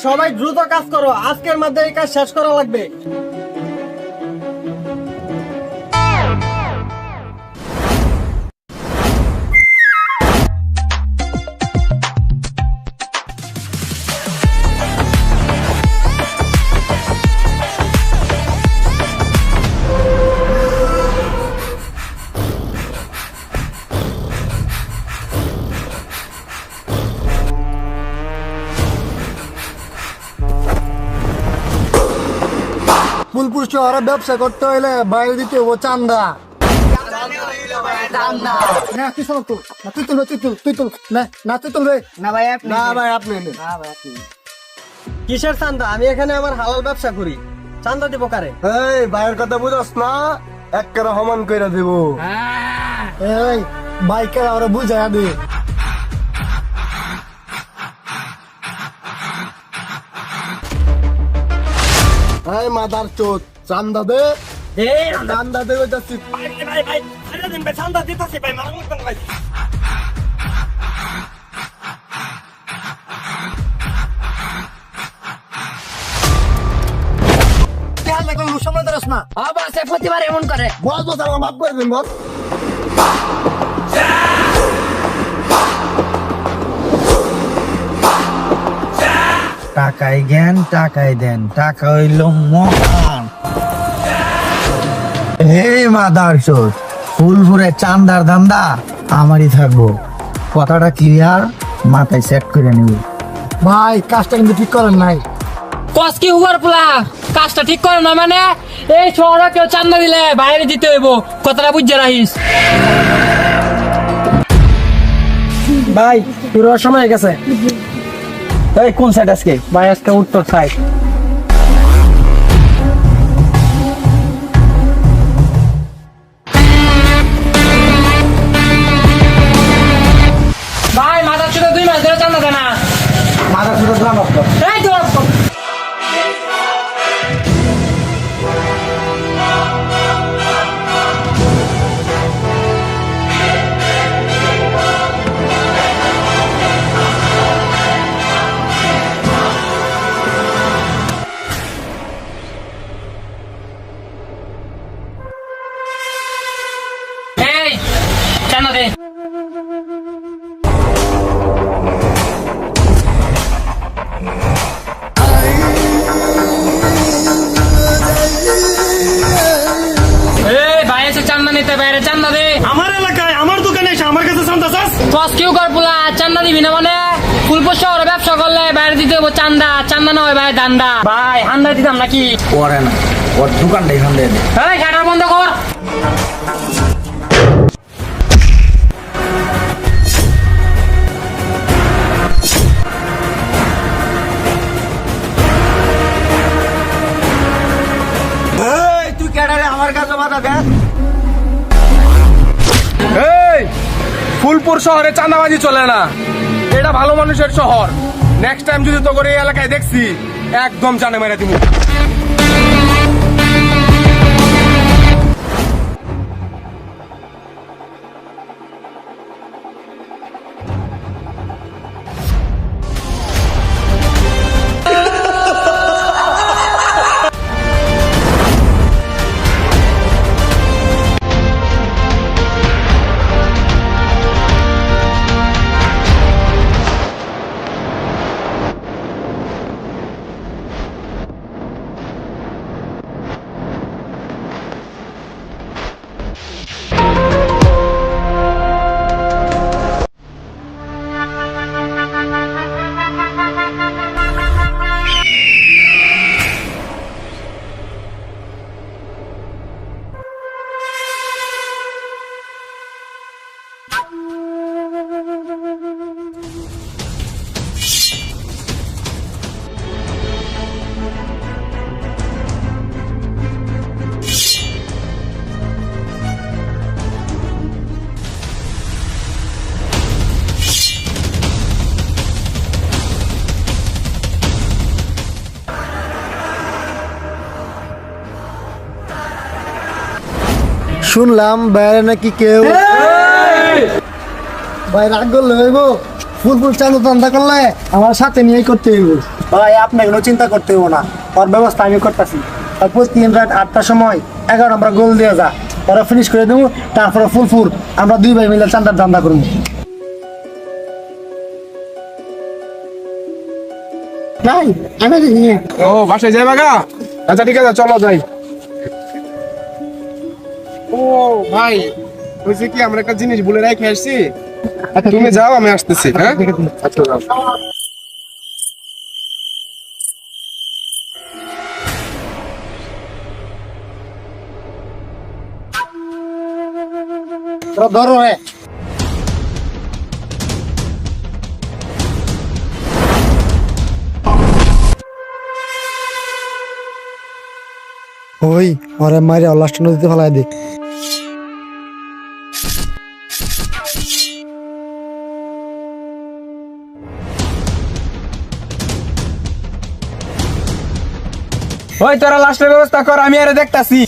সবাই দ্রুত কাজ করো, আজকের মধ্যে এই কাজ শেষ করা লাগবে। ফুলপুর শহরে ব্যবসা করতে হইলে বাইরে দিতে হবো চান্দা। না তুই শোনো তুল, না তুই তুল, তুই তুল, না তুই তুল রে। না ভাই না ভাই আপনি নে। কিসের চান্দা? আমি এখানে আমার হালাল ব্যবসা করি, চান্দা দিব কারে? এই ভাইয়ের কথা বুঝাস না, এক করে সমান করে দিব। এই বাইকের আমরা বুঝাই দে। এই মাদার চোদ, চান্দা দে, চান্দা দে। যাচ্ছি চান্দা দিতেছি ভাই, ভাই। সময় দাঁড়াস না। আবার সে প্রতিবার এমন করে। বস বস আমার মাফ করে দিন বস। টাকাই জ্ঞান টাকাই দেন, টাকা হইল মহান। এই মাদার চোদ, ফুলপুরে চান্দার ধান্দা আমারই থাকবো। কথাটা ক্লিয়ার, মাথায় সেট করে নিব। ভাই কাজটা কিন্তু ঠিক করেন নাই। কস কি হুয়ার পোলা কাজটা ঠিক করে না মানে? এই শহরে কেউ চান্দা দিলে বাইরে দিতে হইব, কথাটা বুঝে রাখিস। ভাই পুরো সময় গেছে। এই কোন সাইড আজকে? ভাই আজকে উত্তর সাইড। ভাই মাথার চুলে 2 মাস ধরে চান্দা দেয় না। মাথা ছুটে দিলাম আপনার। এই তো এই চান্দা দে। এই ভাই এসে চান্দা নিতে, বাইরে চান্দা দে। আমার এলাকায় আমার দোকানে এসে আমার কাছে চান্দা চাস? কস কিউ কর পোলা চান্দা দিবি না মানে? ফুলপুর শহরে ব্যবসা করলে বাইরে দিতে হইব চান্দা, চান্দা না হয় ভাই দান্দা। ভাই হান্দা দিতাম নাকি? ওরে না, ওর দোকানটা এখান দিয়ে দে। এই শাটার বন্ধ কর। এই তুই কেডারে আমার কাছে মাথা দে? এই ফুলপুর শহরে চাঁদাবাজি চলে না, এটা ভালো মানুষের শহর। নেক্সট টাইম যদি তো করে এই এলাকায় দেখছি, একদম জানে মেরে দিব। শুনলাম বাইরে নাকি কেউ ভাই রাগ করলে হইব, ফুল চান্দা টান্দা করলে আমার সাথে নিয়ে করতে হইব। ভাই আপনি কোনো চিন্তা করতে হবো না, ওর ব্যবস্থা আমি করতেছি। আর প্রতিদিন রাত 8টার সময় 11 আমরা গোল দিয়ে যা, ওরা ফিনিশ করে দেবো। তারপরে ফুল আমরা 2 ভাই মিলে চান্দার ধান্দা করবো। ভাই আমি ও বাসায় যাই বাগা? আচ্ছা ঠিক আছে, চলো যাই। ও ভাই, বলছি কি আমরা একটা জিনিস ভুলে রেখে আসছি। তুমি যাও, আমি আসতেছি। হ্যাঁ আচ্ছা যাও। ধরো হে। ওই ওরে মারি লাস্ট নদীতে ফেলাই দে। ওই তোরা লাস্টের ব্যবস্থা কর, আমি আরে দেখতাছি।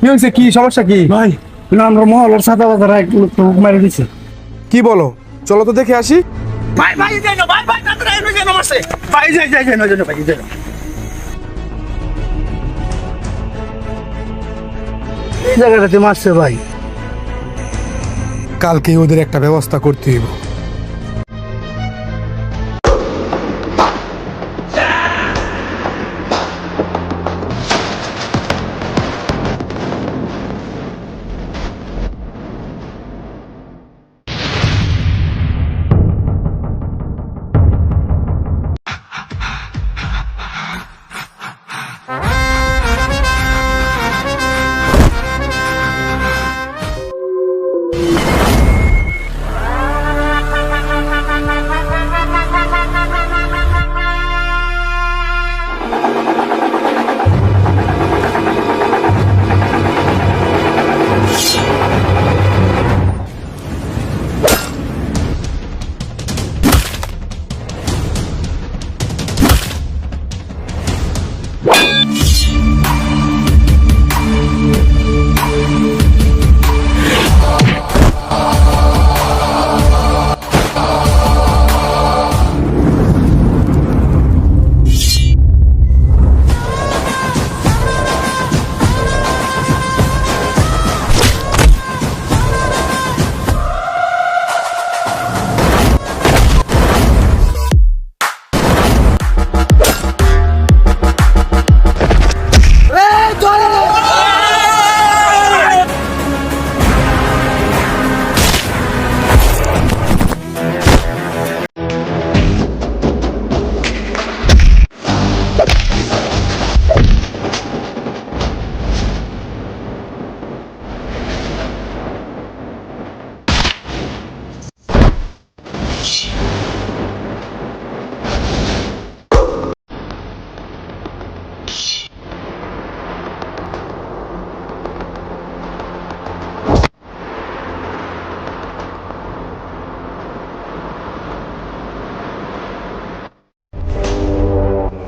কি হয়েছে, কি সমস্যা কি? ভাই আমরা মহলের সাদা বাজার এক লোক মারি দিছে। কি বলো, চলো তো দেখে আসি। ভাই ভাই যাই না, ভাই ভাই তাড়াতাড়ি আইনো যেন মারছে। ভাই যাই না যেন, ভাই যাই না। এই জায়গাটাতে মারছে ভাই। কালকে ওদের একটা ব্যবস্থা করতে হইব।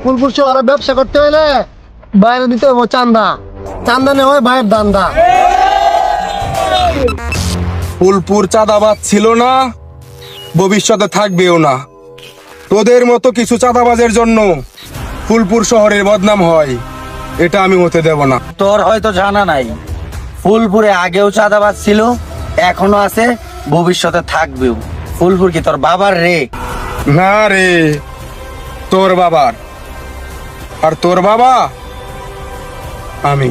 ফুলপুর শহরে ব্যবসা করতে হইলে বাইরে দিতে হবে চান্দা। চান্দা নেওয়া হয় ভাইয়ের দান্দা। ফুলপুর চাঁদাবাজ ছিল না, ভবিষ্যতে থাকবেও না। তোদের মতো কিছু চাঁদাবাজের জন্য ফুলপুর শহরের বদনাম হয়, এটা আমি হতে দেব না। তোর হয়তো জানা নাই, ফুলপুরে আগেও চাঁদাবাজ ছিল, এখনো আছে, ভবিষ্যতে থাকবেও। ফুলপুর কি তোর বাবার রে? না রে, তোর বাবার। আর তোর বাবা আমি।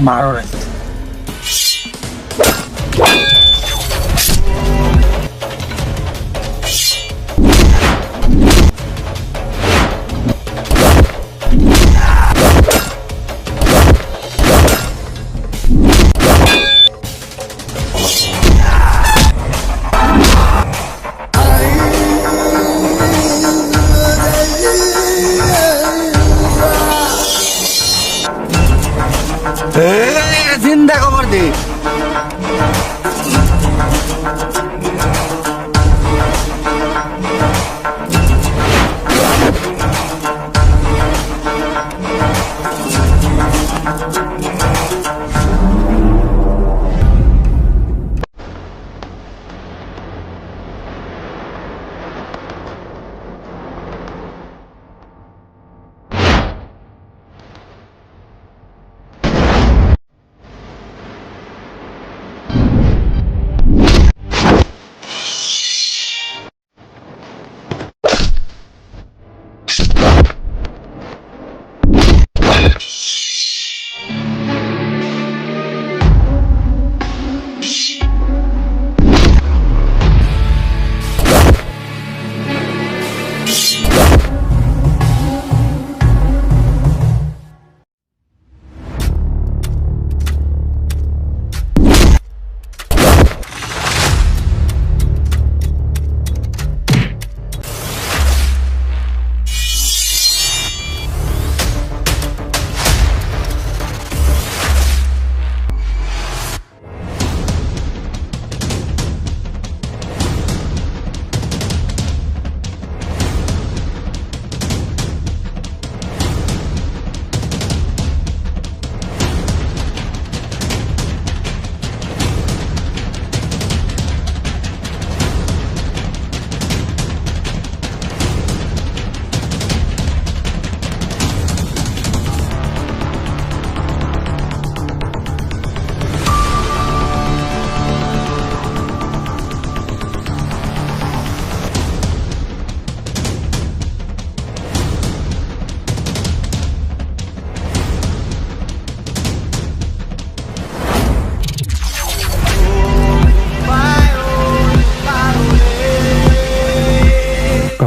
মারো রে।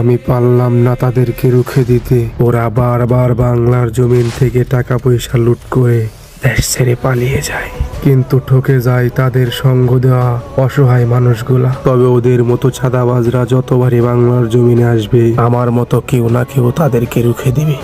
আমি পারলাম না তাদেরকে রুখে দিতে। ওরা বারবার বাংলার জমিন থেকে টাকা পয়সা লুট করে দেশ ছেড়ে পালিয়ে যায়, কিন্তু ঠকে যায় তাদের সঙ্গ দেওয়া অসহায় মানুষগুলা। তবে ওদের মতো চাঁদাবাজরা যতবারই বাংলার জমিনে আসবে, আমার মতো কেউ না কেউ তাদেরকে রুখে দিবে।